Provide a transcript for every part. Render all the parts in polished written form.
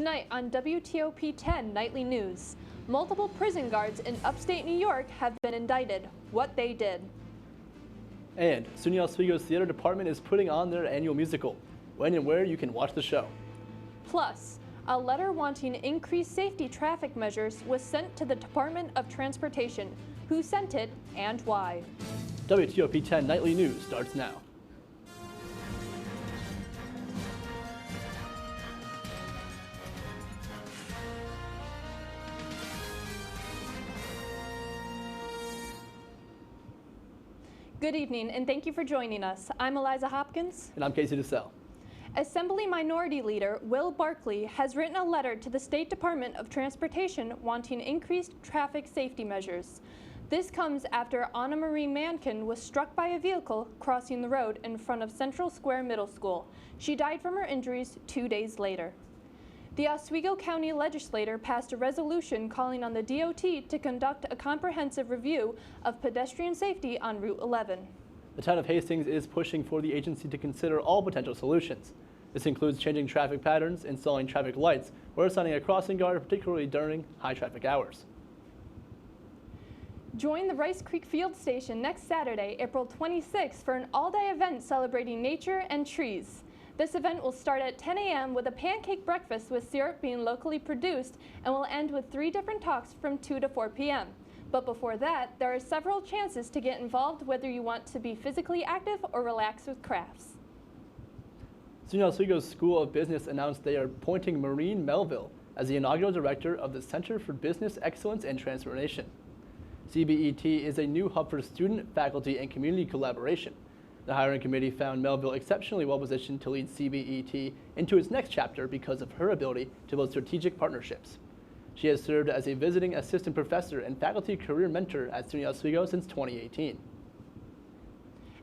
Tonight on WTOP-10 Nightly News, multiple prison guards in upstate New York have been indicted. What they did. And SUNY Oswego's theater department is putting on their annual musical. When and where you can watch the show. Plus, a letter wanting increased safety traffic measures was sent to the Department of Transportation. Who sent it and why? WTOP-10 Nightly News starts now. Good evening, and thank you for joining us. I'm Eliza Hopkins. And I'm Casey DeSalle. Assembly Minority Leader Will Barkley has written a letter to the State Department of Transportation wanting increased traffic safety measures. This comes after Anna Marie Mankin was struck by a vehicle crossing the road in front of Central Square Middle School. She died from her injuries 2 days later. The Oswego County Legislature passed a resolution calling on the DOT to conduct a comprehensive review of pedestrian safety on Route 11. The town of Hastings is pushing for the agency to consider all potential solutions. This includes changing traffic patterns, installing traffic lights, or assigning a crossing guard, particularly during high traffic hours. Join the Rice Creek Field Station next Saturday, April 26th, for an all-day event celebrating nature and trees. This event will start at 10 a.m. with a pancake breakfast with syrup being locally produced and will end with 3 different talks from 2 to 4 p.m. But before that, there are several chances to get involved, whether you want to be physically active or relax with crafts. SUNY Oswego's School of Business announced they are appointing Maureen Melville as the inaugural director of the Center for Business Excellence and Transformation. CBET is a new hub for student, faculty, and community collaboration. The hiring committee found Melville exceptionally well positioned to lead CBET into its next chapter because of her ability to build strategic partnerships. She has served as a visiting assistant professor and faculty career mentor at SUNY Oswego since 2018.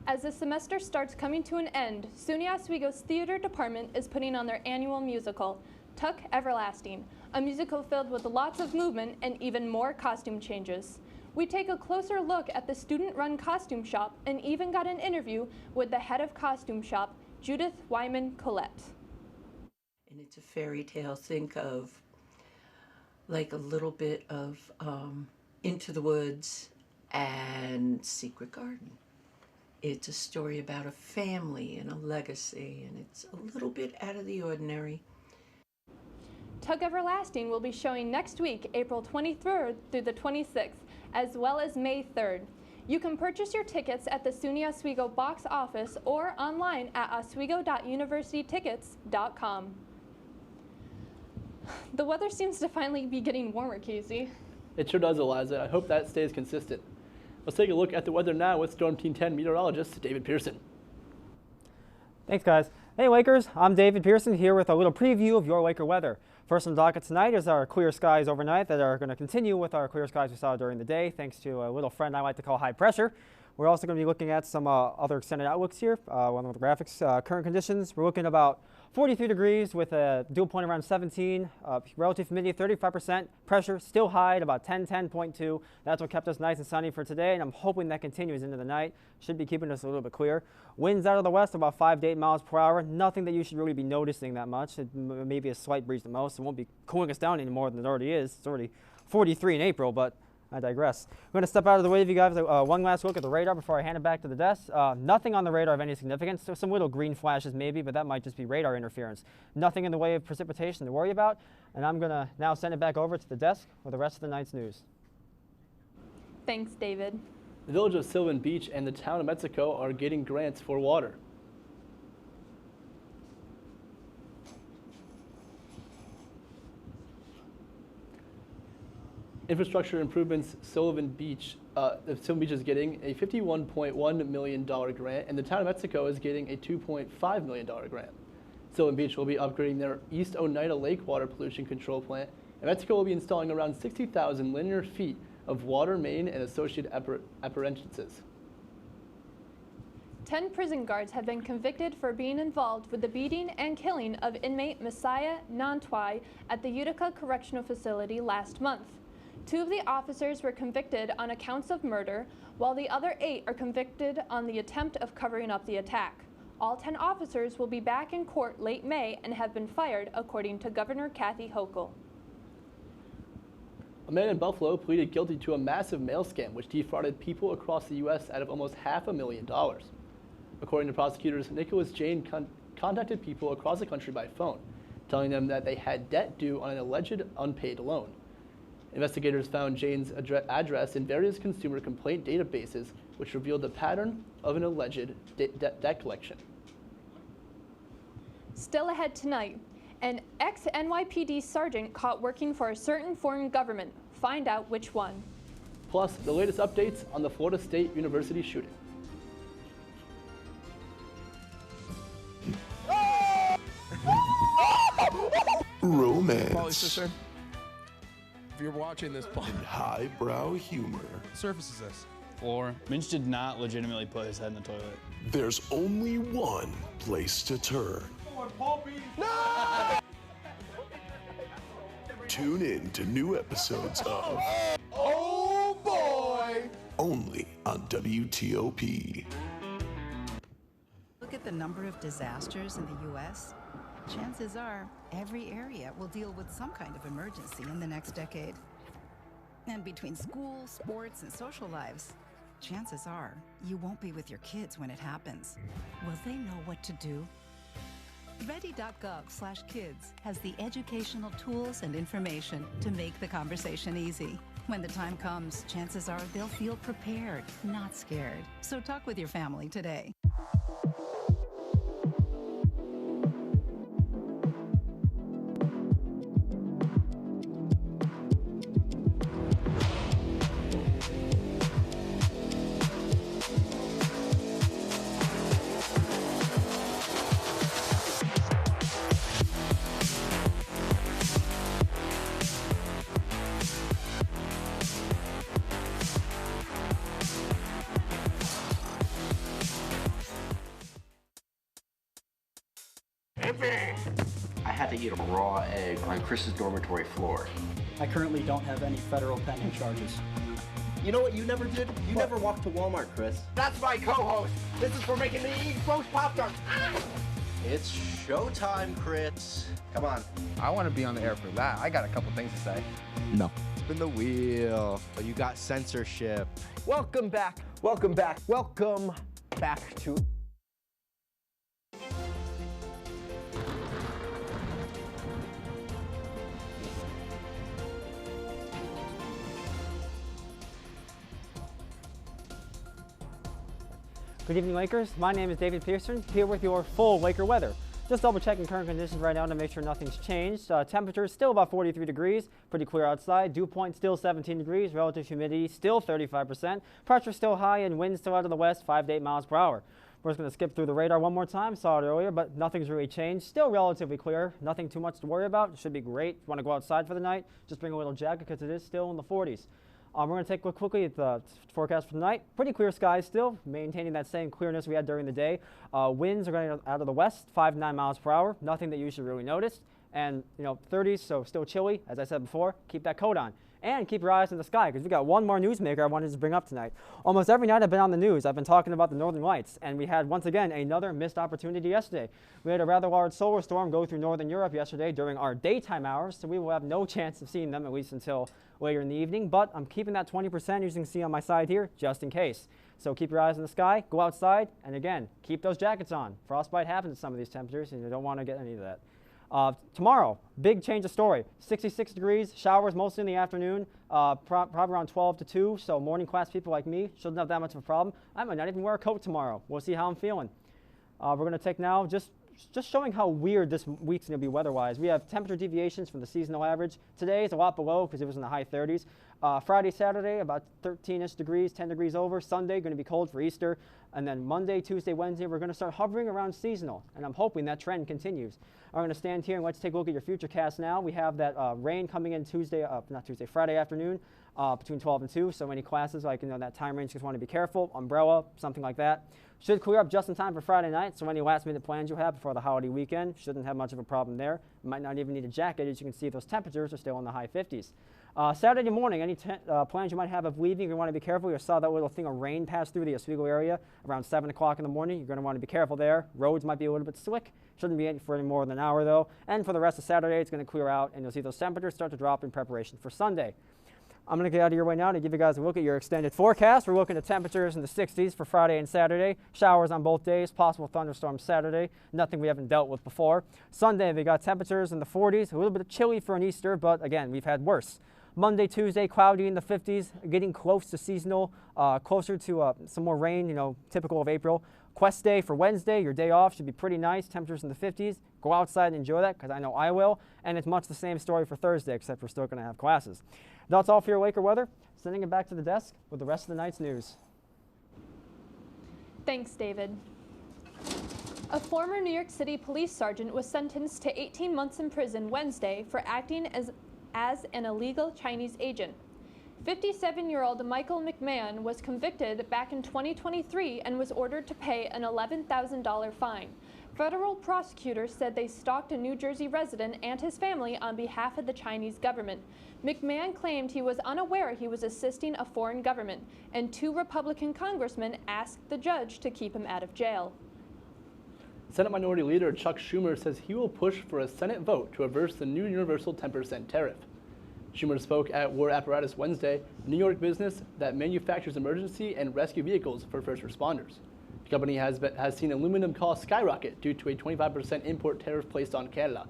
As the semester starts coming to an end, SUNY Oswego's theater department is putting on their annual musical, Tuck Everlasting, a musical filled with lots of movement and even more costume changes. We take a closer look at the student-run costume shop and even got an interview with the head of costume shop, Judith Wyman Collette. And it's a fairy tale. Think of like a little bit of Into the Woods and Secret Garden. It's a story about a family and a legacy, and it's a little bit out of the ordinary. Tuck Everlasting will be showing next week, April 23rd through the 26th, as well as May 3rd. You can purchase your tickets at the SUNY Oswego box office or online at oswego.universitytickets.com. The weather seems to finally be getting warmer, Casey. It sure does, Eliza. I hope that stays consistent. Let's take a look at the weather now with Storm Team 10 meteorologist David Pearson. Thanks, guys. Hey, Lakers. I'm David Pearson here with a little preview of your Laker weather. First on the docket tonight is our clear skies overnight that are going to continue with our clear skies we saw during the day, thanks to a little friend I like to call high pressure. We're also going to be looking at some other extended outlooks here. One of the graphics, current conditions, we're looking about 43 degrees with a dew point around 17, relative humidity 35%, pressure still high at about 10.2. That's what kept us nice and sunny for today, and I'm hoping that continues into the night. Should be keeping us a little bit clear. Winds out of the west about 5 to 8 miles per hour. Nothing that you should really be noticing that much. Maybe a slight breeze at most. It won't be cooling us down any more than it already is. It's already 43 in April, but I digress. I'm going to step out of the way of you guys. One last look at the radar before I hand it back to the desk. Nothing on the radar of any significance. So some little green flashes maybe, but that might just be radar interference. Nothing in the way of precipitation to worry about. And I'm going to now send it back over to the desk for the rest of the night's news. Thanks, David. The village of Sylvan Beach and the town of Mexico are getting grants for water. Infrastructure improvements, Sylvan Beach is getting a $51.1 million grant, and the town of Mexico is getting a $2.5 million grant. Sylvan Beach will be upgrading their East Oneida Lake water pollution control plant, and Mexico will be installing around 60,000 linear feet of water main and associated appurtenances. 10 prison guards have been convicted for being involved with the beating and killing of inmate Messiah Nantwai at the Utica Correctional Facility last month. 2 of the officers were convicted on accounts of murder, while the other 8 are convicted on the attempt of covering up the attack. All 10 officers will be back in court late May and have been fired, according to Governor Kathy Hochul. A man in Buffalo pleaded guilty to a massive mail scam which defrauded people across the U.S. out of almost $500,000. According to prosecutors, Nicholas Jane contacted people across the country by phone, telling them that they had debt due on an alleged unpaid loan. Investigators found Jane's address in various consumer complaint databases, which revealed the pattern of an alleged debt collection. Still ahead tonight, an ex-NYPD sergeant caught working for a certain foreign government. Find out which one. Plus, the latest updates on the Florida State University shooting. Romance. Polly, sister, if you're watching this, And highbrow humor. surfaces this. Floor. Minch did not legitimately put his head in the toilet. There's only one place to turn. Tune in to new episodes of Oh boy! only on WTOP. Look at the number of disasters in the U.S. Chances are every area will deal with some kind of emergency in the next decade. And between school, sports, and social lives, chances are you won't be with your kids when it happens. Will they know what to do? Ready.gov/kids has the educational tools and information to make the conversation easy. When the time comes, chances are they'll feel prepared, not scared. So talk with your family today. I had to eat a raw egg on Chris's dormitory floor. I currently don't have any federal pending charges. You know what you never did? You never walked to Walmart, Chris. That's my co-host. This is for making me eat roast Pop-Tarts. It's showtime, Chris. Come on. I want to be on the air for that. I got a couple things to say. No. Spin the wheel. But you got censorship. Welcome back. Welcome back. Welcome back to. Good evening, Lakers. My name is David Pearson, here with your full Laker weather. Just double checking current conditions right now to make sure nothing's changed. Temperature is still about 43 degrees, pretty clear outside. Dew point still 17 degrees, relative humidity still 35%. Pressure still high and wind still out of the west, 5 to 8 miles per hour. We're just going to skip through the radar one more time. Saw it earlier, but nothing's really changed. Still relatively clear. Nothing too much to worry about. It should be great. If you want to go outside for the night, just bring a little jacket because it is still in the 40s. We're going to take a look quickly at the forecast for tonight. Pretty clear skies still, maintaining that same clearness we had during the day. Winds are going out of the west, 5 to 9 miles per hour. Nothing that you should really notice. And, 30s, so still chilly. As I said before, keep that coat on. And keep your eyes in the sky, because we got one more newsmaker I wanted to bring up tonight. Almost every night I've been on the news, I've been talking about the Northern Lights, and we had, once again, another missed opportunity yesterday. We had a rather large solar storm go through northern Europe yesterday during our daytime hours, so we will have no chance of seeing them, at least until later in the evening. But I'm keeping that 20%, as you can see on my side here, just in case. So keep your eyes in the sky, go outside, and again, keep those jackets on. Frostbite happens at some of these temperatures, and you don't want to get any of that. Tomorrow, big change of story. 66 degrees, showers mostly in the afternoon, probably around 12 to 2, so morning class people like me shouldn't have that much of a problem. I might not even wear a coat tomorrow. We'll see how I'm feeling. We're going to take now just showing how weird this week's going to be weather-wise. We have temperature deviations from the seasonal average. Today is a lot below because it was in the high 30s. Friday, Saturday, about 13-ish degrees, 10 degrees over. Sunday, going to be cold for Easter. And then Monday, Tuesday, Wednesday, we're going to start hovering around seasonal. And I'm hoping that trend continues. I'm going to stand here and let's take a look at your future cast now. We have that rain coming in Friday afternoon between 12 and 2. So any classes, like that time range, just want to be careful. Umbrella, something like that. Should clear up just in time for Friday night, so any last-minute plans you have before the holiday weekend shouldn't have much of a problem there. You might not even need a jacket. As you can see, those temperatures are still in the high 50s. Saturday morning, any plans you might have of leaving, you're going to want to be careful. You saw that little thing of rain pass through the Oswego area around 7 o'clock in the morning. You're going to want to be careful there. Roads might be a little bit slick. Shouldn't be for any more than an hour, though. And for the rest of Saturday, it's going to clear out, and you'll see those temperatures start to drop in preparation for Sunday. I'm going to get out of your way now to give you guys a look at your extended forecast. We're looking at temperatures in the 60s for Friday and Saturday. Showers on both days, possible thunderstorms Saturday. Nothing we haven't dealt with before. Sunday, we got temperatures in the 40s. A little bit chilly for an Easter, but again, we've had worse. Monday, Tuesday, cloudy in the 50s, getting close to seasonal, closer to some more rain, typical of April. Quest day for Wednesday, your day off, should be pretty nice. Temperatures in the 50s. Go outside and enjoy that, because I know I will. And it's much the same story for Thursday, except we're still going to have classes. That's all for your Laker weather. Sending it back to the desk with the rest of the night's news. Thanks, David. A former New York City police sergeant was sentenced to 18 months in prison Wednesday for acting as an illegal Chinese agent. 57-year-old Michael McMahon was convicted back in 2023 and was ordered to pay an $11,000 fine. Federal prosecutors said they stalked a New Jersey resident and his family on behalf of the Chinese government. McMahon claimed he was unaware he was assisting a foreign government, and 2 Republican congressmen asked the judge to keep him out of jail. Senate Minority Leader Chuck Schumer says he will push for a Senate vote to reverse the new universal 10% tariff. Schumer spoke at War Apparatus Wednesday, a New York business that manufactures emergency and rescue vehicles for first responders. The company has seen aluminum costs skyrocket due to a 25% import tariff placed on Canada.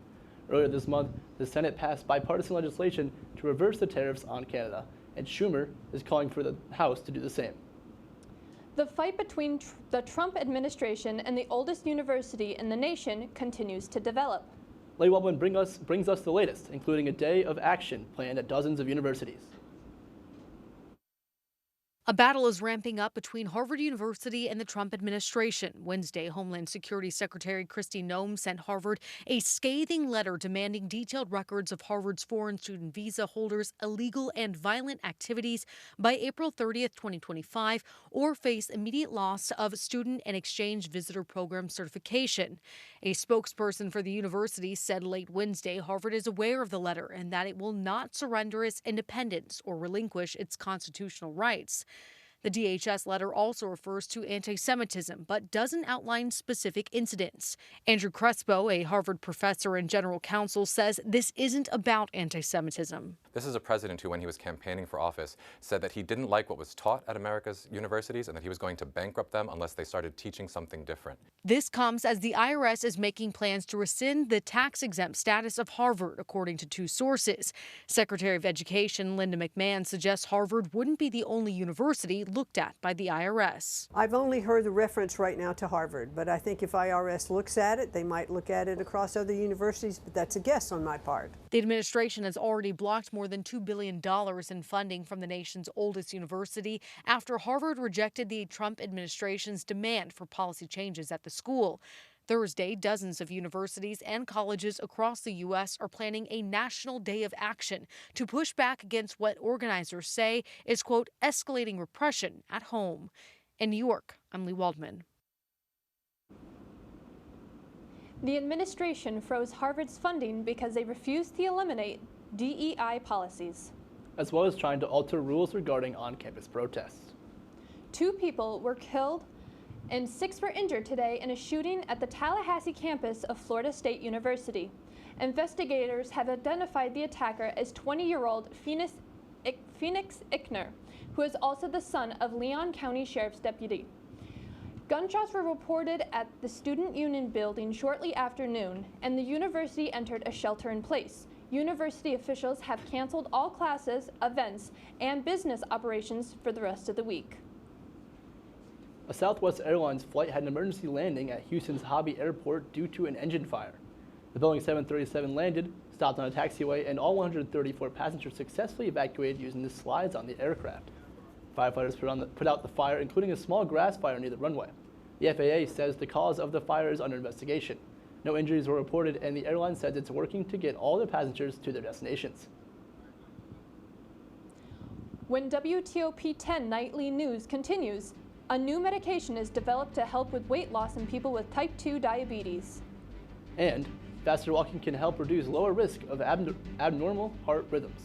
Earlier this month, the Senate passed bipartisan legislation to reverse the tariffs on Canada, and Schumer is calling for the House to do the same. The fight between the Trump administration and the oldest university in the nation continues to develop. Leigh Wellman brings us the latest, including a day of action planned at dozens of universities. A battle is ramping up between Harvard University and the Trump administration. Wednesday, Homeland Security Secretary Kristi Noem sent Harvard a scathing letter demanding detailed records of Harvard's foreign student visa holders' illegal and violent activities by April 30th, 2025, or face immediate loss of student and exchange visitor program certification. A spokesperson for the university said late Wednesday Harvard is aware of the letter and that it will not surrender its independence or relinquish its constitutional rights. The DHS letter also refers to anti-Semitism, but doesn't outline specific incidents. Andrew Crespo, a Harvard professor and general counsel, says this isn't about anti-Semitism. This is a president who, when he was campaigning for office, said that he didn't like what was taught at America's universities and that he was going to bankrupt them unless they started teaching something different. This comes as the IRS is making plans to rescind the tax-exempt status of Harvard, according to 2 sources. Secretary of Education Linda McMahon suggests Harvard wouldn't be the only university looked at by the IRS. I've only heard the reference right now to Harvard, but I think if IRS looks at it, they might look at it across other universities, but that's a guess on my part. The administration has already blocked more than $2 billion in funding from the nation's oldest university after Harvard rejected the Trump administration's demand for policy changes at the school. Thursday, dozens of universities and colleges across the U.S. are planning a national day of action to push back against what organizers say is, quote, escalating repression at home. In New York, I'm Leigh Waldman. The administration froze Harvard's funding because they refused to eliminate DEI policies, as well as trying to alter rules regarding on-campus protests. 2 people were killed and 6 were injured today in a shooting at the Tallahassee campus of Florida State University. Investigators have identified the attacker as 20-year-old Phoenix Ickner, who is also the son of Leon County Sheriff's deputy. Gunshots were reported at the Student Union building shortly after noon, and the university entered a shelter-in-place. University officials have canceled all classes, events, and business operations for the rest of the week. A Southwest Airlines flight had an emergency landing at Houston's Hobby Airport due to an engine fire. The Boeing 737 landed, stopped on a taxiway, and all 134 passengers successfully evacuated using the slides on the aircraft. Firefighters put out the fire, including a small grass fire near the runway. The FAA says the cause of the fire is under investigation. No injuries were reported, and the airline says it's working to get all the passengers to their destinations. When WTOP-10 nightly news continues, a new medication is developed to help with weight loss in people with type 2 diabetes. And faster walking can help reduce lower risk of abnormal heart rhythms.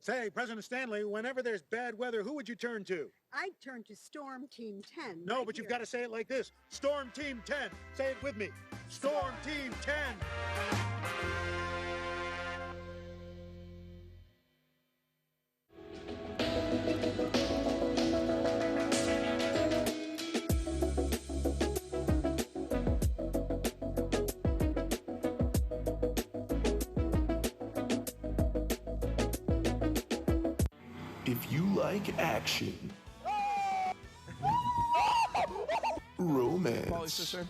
Say, President Stanley, whenever there's bad weather, who would you turn to? I'd turn to Storm Team 10. No, right but you've here. got to say it like this. Storm Team 10. Say it with me. Storm Team 10. If you like action, romance, Polly, sister.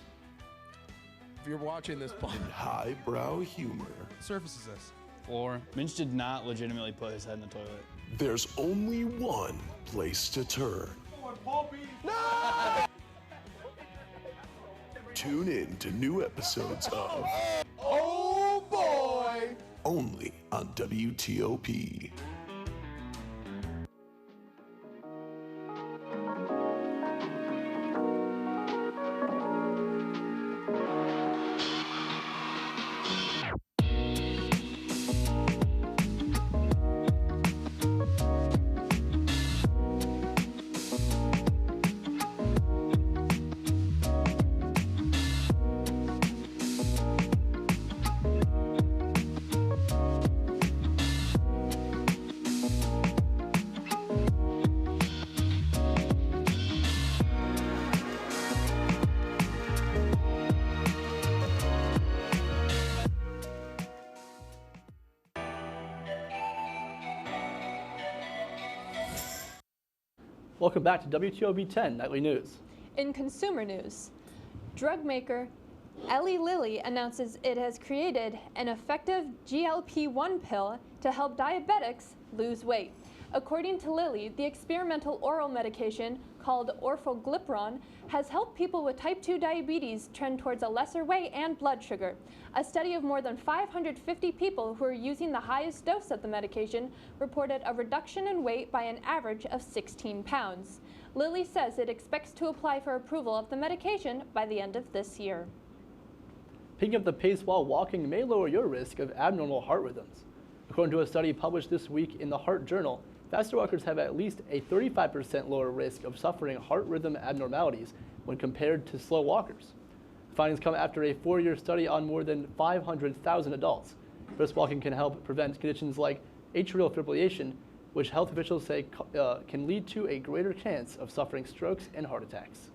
If you're watching this, Paul. and highbrow humor, Surface is this? Floor. Minch did not legitimately put his head in the toilet. there's only one place to turn. No! Tune in to new episodes of Oh, boy! only on WTOP. Welcome back to WTOP-10 Nightly News. In consumer news, drug maker Eli Lilly announces it has created an effective GLP-1 pill to help diabetics lose weight. According to Lilly, the experimental oral medication called orforglipron has helped people with type 2 diabetes trend towards a lesser weight and blood sugar. A study of more than 550 people who are using the highest dose of the medication reported a reduction in weight by an average of 16 pounds. Lilly says it expects to apply for approval of the medication by the end of this year. Picking up the pace while walking may lower your risk of abnormal heart rhythms. According to a study published this week in the Heart Journal, faster walkers have at least a 35% lower risk of suffering heart rhythm abnormalities when compared to slow walkers. The findings come after a 4-year study on more than 500,000 adults. Brisk walking can help prevent conditions like atrial fibrillation, which health officials say can lead to a greater chance of suffering strokes and heart attacks.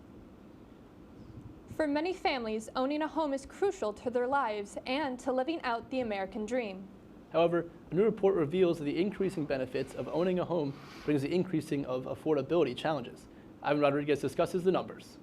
For many families, owning a home is crucial to their lives and to living out the American dream. However, a new report reveals that the increasing benefits of owning a home brings the increasing of affordability challenges. Ivan Rodriguez discusses the numbers.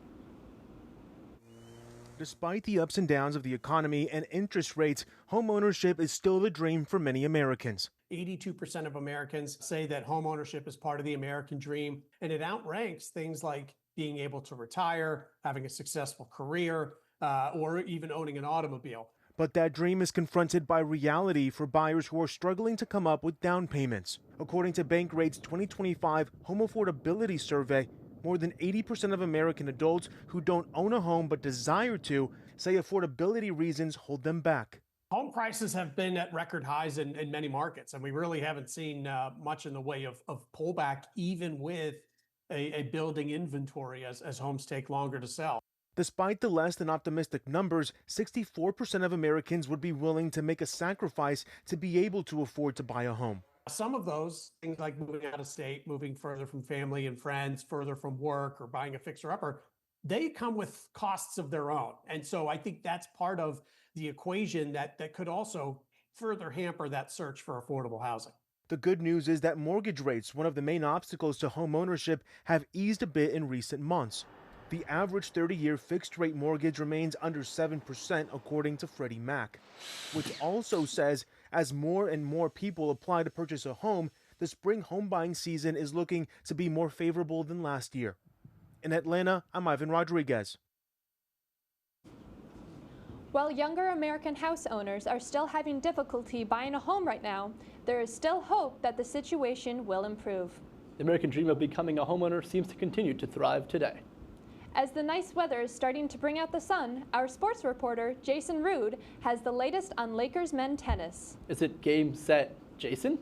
Despite the ups and downs of the economy and interest rates, homeownership is still the dream for many Americans. 82% of Americans say that homeownership is part of the American dream, and it outranks things like being able to retire, having a successful career, or even owning an automobile. But that dream is confronted by reality for buyers who are struggling to come up with down payments. According to Bankrate's 2025 Home Affordability Survey, more than 80% of American adults who don't own a home but desire to say affordability reasons hold them back. Home prices have been at record highs in many markets, and we really haven't seen much in the way of pullback, even with a building inventory as homes take longer to sell. Despite the less than optimistic numbers, 64% of Americans would be willing to make a sacrifice to be able to afford to buy a home. Some of those, things like moving out of state, moving further from family and friends, further from work, or buying a fixer-upper, they come with costs of their own. And so I think that's part of the equation that could also further hamper that search for affordable housing. The good news is that mortgage rates, one of the main obstacles to home ownership, have eased a bit in recent months. The average 30-year fixed-rate mortgage remains under 7%, according to Freddie Mac, which also says as more and more people apply to purchase a home, the spring home buying season is looking to be more favorable than last year. In Atlanta, I'm Ivan Rodriguez. While younger American house owners are still having difficulty buying a home right now, there is still hope that the situation will improve. The American dream of becoming a homeowner seems to continue to thrive today. As the nice weather is starting to bring out the sun, our sports reporter, Jason Rude, has the latest on Lakers men tennis. Is it game, set, Jason?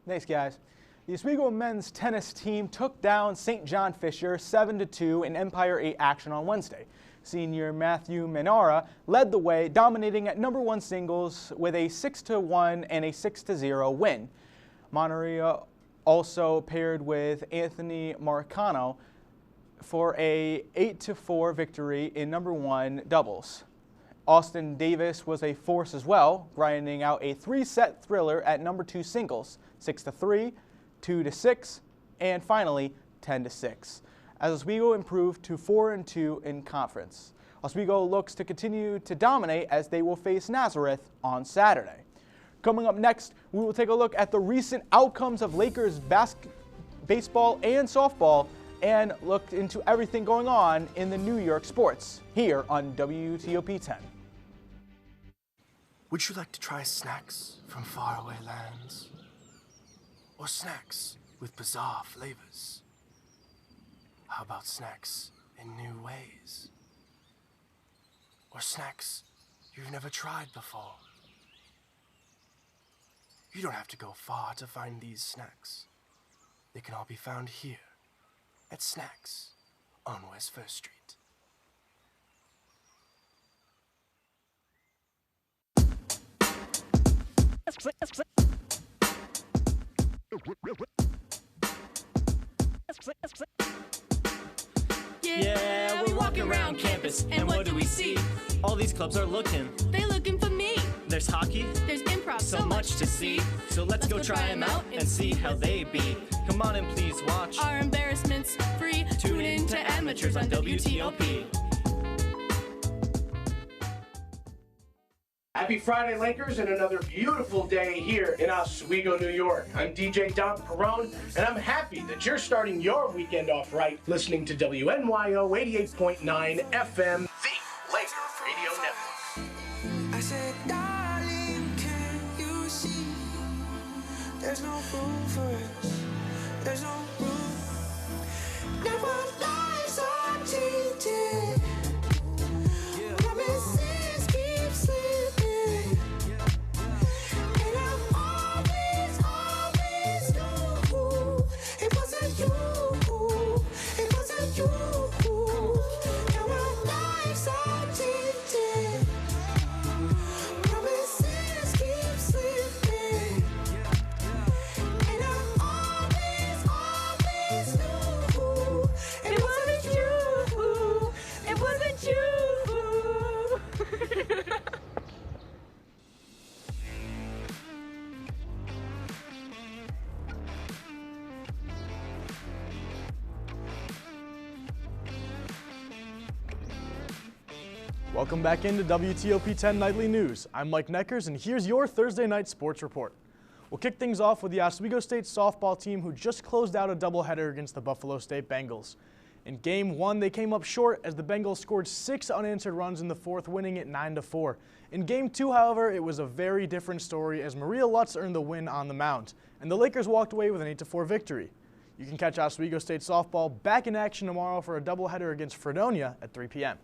Thanks, guys. The Oswego men's tennis team took down St. John Fisher 7-2 in Empire 8 action on Wednesday. Senior Matthew Menara led the way, dominating at #1 singles with a 6-1 and a 6-0 win. Monteria also paired with Anthony Marcano for a 8-4 victory in #1 doubles. Austin Davis was a force as well, grinding out a 3-set thriller at #2 singles, 6-3, 2-6, and finally 10-6. As Oswego improved to 4-2 in conference. Oswego looks to continue to dominate as they will face Nazareth on Saturday. Coming up next, we will take a look at the recent outcomes of Lakers baseball and softball and look into everything going on in the New York sports here on WTOP 10. Would you like to try snacks from faraway lands? Or snacks with bizarre flavors? How about snacks in new ways? Or snacks you've never tried before? You don't have to go far to find these snacks. They can all be found here at Snacks on West First Street. Yeah, we're walking around campus, and what do we see? All these clubs are looking. They're looking for me. There's hockey. There's improv. So much to see. So let's go try them out and see how they be. Come on and please watch. Our embarrassments free. Tune in to Amateurs on WTOP. Happy Friday, Lakers, and another beautiful day here in Oswego, New York. I'm DJ Don Perone, and I'm happy that you're starting your weekend off right listening to WNYO 88.9 FM, the Laker Radio Network. I said, darling, can you see? There's no room for us. There's no room. Now our lives are changing. Promises keep slipping. And I always knew it wasn't you. It wasn't you. Now our lives are changing. Promises keep slipping. And I always knew it wasn't you. It wasn't you. Welcome back into WTOP 10 Nightly News. I'm Mike Neckers, and here's your Thursday night sports report. We'll kick things off with the Oswego State softball team, who just closed out a doubleheader against the Buffalo State Bengals. In Game 1, they came up short as the Bengals scored 6 unanswered runs in the fourth, winning it 9-4. In Game 2, however, it was a very different story as Maria Lutz earned the win on the mound, and the Lakers walked away with an 8-4 victory. You can catch Oswego State softball back in action tomorrow for a doubleheader against Fredonia at 3 p.m.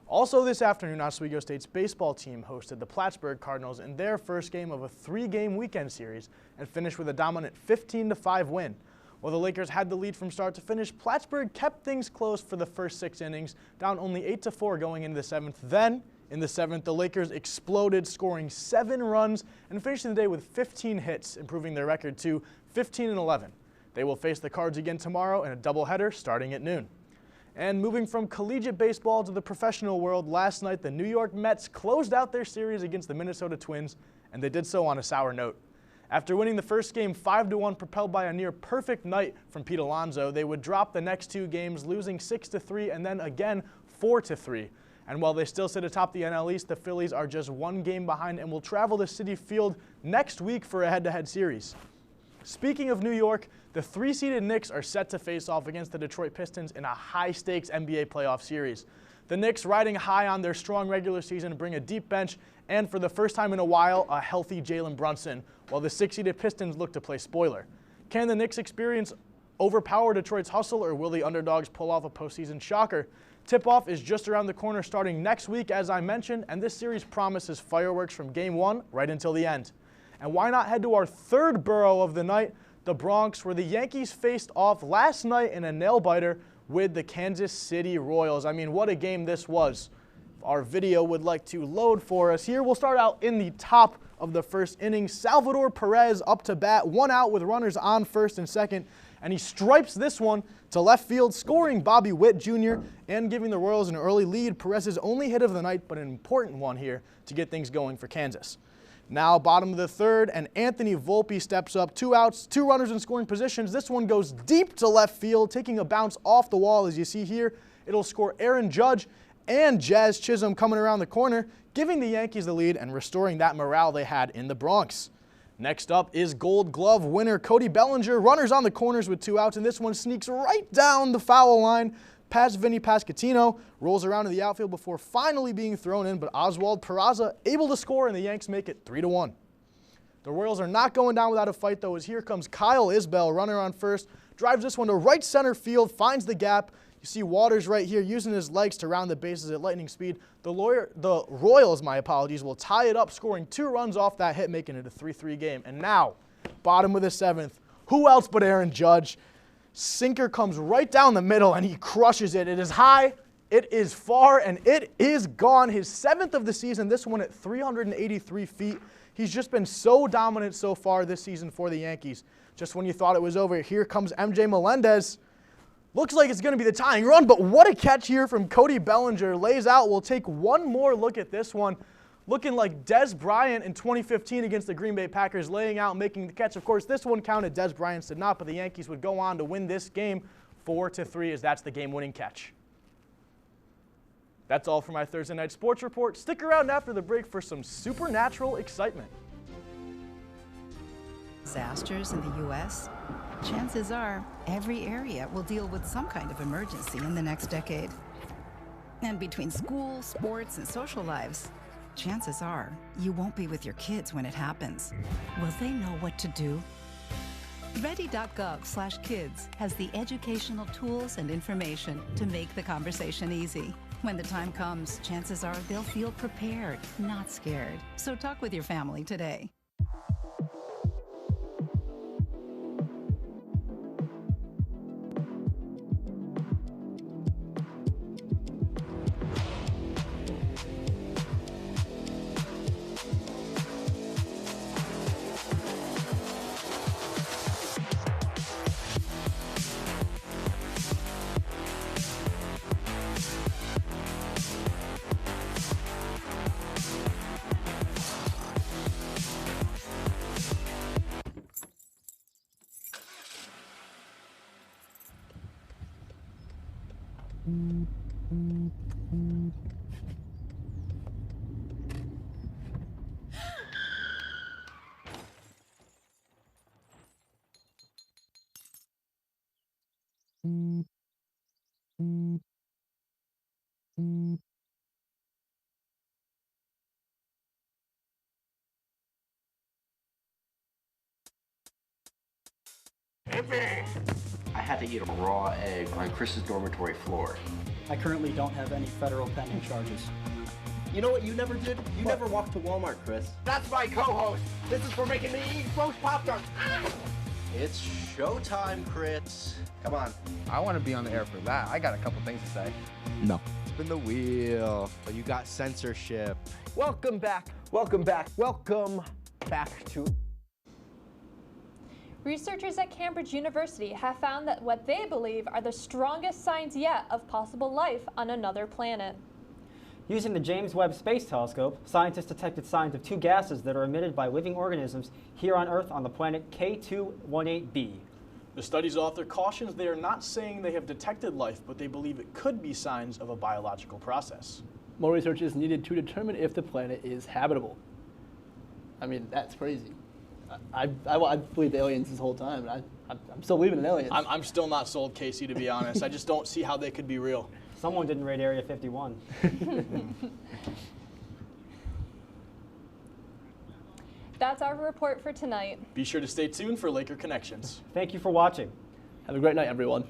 Also this afternoon, Oswego State's baseball team hosted the Plattsburgh Cardinals in their first game of a 3-game weekend series and finished with a dominant 15-5 win. While the Lakers had the lead from start to finish, Plattsburgh kept things close for the first 6 innings, down only 8-4 going into the 7th. Then, in the 7th, the Lakers exploded, scoring 7 runs and finishing the day with 15 hits, improving their record to 15-11. They will face the Cards again tomorrow in a doubleheader starting at noon. And moving from collegiate baseball to the professional world, last night the New York Mets closed out their series against the Minnesota Twins, and they did so on a sour note. After winning the first game 5-1, propelled by a near-perfect night from Pete Alonso, they would drop the next 2 games, losing 6-3 and then again 4-3. And while they still sit atop the NL East, the Phillies are just 1 game behind and will travel to Citi Field next week for a head-to-head series. Speaking of New York, the 3-seeded Knicks are set to face off against the Detroit Pistons in a high-stakes NBA playoff series. The Knicks, riding high on their strong regular season, bring a deep bench and, for the first time in a while, a healthy Jalen Brunson, while the 6-seeded Pistons look to play spoiler. Can the Knicks experience overpower Detroit's hustle, or will the underdogs pull off a postseason shocker? Tip-off is just around the corner starting next week, as I mentioned, and this series promises fireworks from Game 1 right until the end. And why not head to our third borough of the night, the Bronx, where the Yankees faced off last night in a nail-biter with the Kansas City Royals. I mean, what a game this was. If our video would like to load for us here, we'll start out in the top of the first inning. Salvador Perez up to bat, 1 out with runners on first and second, and he stripes this one to left field, scoring Bobby Witt Jr. and giving the Royals an early lead. Perez's only hit of the night, but an important one here to get things going for Kansas. Now bottom of the third, and Anthony Volpe steps up, 2 outs, 2 runners in scoring positions. This one goes deep to left field, taking a bounce off the wall as you see here. It'll score Aaron Judge and Jazz Chisholm coming around the corner, giving the Yankees the lead and restoring that morale they had in the Bronx. Next up is Gold Glove winner Cody Bellinger. Runners on the corners with 2 outs, and this one sneaks right down the foul line past Vinny Pasquantino, rolls around in the outfield before finally being thrown in, but Oswald Peraza able to score, and the Yanks make it 3-1. The Royals are not going down without a fight, though, as here comes Kyle Isbell, runner on first, drives this one to right center field, finds the gap. You see Waters right here using his legs to round the bases at lightning speed. The Royals, will tie it up, scoring 2 runs off that hit, making it a 3-3 game. And now, bottom of the 7th, who else but Aaron Judge? Sinker comes right down the middle, and he crushes it. It is high, it is far, and it is gone. His 7th of the season, this one at 383 feet. He's just been so dominant so far this season for the Yankees. Just when you thought it was over, here comes MJ Melendez. Looks like it's going to be the tying run, but what a catch here from Cody Bellinger. Lays out. We'll take one more look at this one. Looking like Des Bryant in 2015 against the Green Bay Packers, laying out, making the catch. Of course, this one counted. Des Bryant did not, but the Yankees would go on to win this game 4-3, as that's the game-winning catch. That's all for my Thursday Night Sports Report. Stick around after the break for some supernatural excitement. Disasters in the U.S., chances are every area will deal with some kind of emergency in the next decade. And between school, sports, and social lives, chances are you won't be with your kids when it happens. Will they know what to do? Ready.gov/kids has the educational tools and information to make the conversation easy. When the time comes, chances are they'll feel prepared, not scared. So talk with your family today. I had to eat a raw egg on Chris's dormitory floor. I currently don't have any federal pending charges. You know what you never did? You never walked to Walmart, Chris. That's my co-host. This is for making me eat roast popcorn. It's showtime, Chris. Come on. I want to be on the air for that. I got a couple things to say. No. Spin the wheel. Oh, you got censorship. Welcome back. Welcome back. Welcome back to... Researchers at Cambridge University have found that what they believe are the strongest signs yet of possible life on another planet. Using the James Webb Space Telescope, scientists detected signs of 2 gases that are emitted by living organisms here on Earth on the planet K218b. The study's author cautions they are not saying they have detected life, but they believe it could be signs of a biological process. More research is needed to determine if the planet is habitable. I mean, that's crazy. I believed aliens this whole time, and I'm still believing in aliens. I'm still not sold, Casey, to be honest. I just don't see how they could be real. Someone didn't raid Area 51. That's our report for tonight. Be sure to stay tuned for Laker Connections. Thank you for watching. Have a great night, everyone.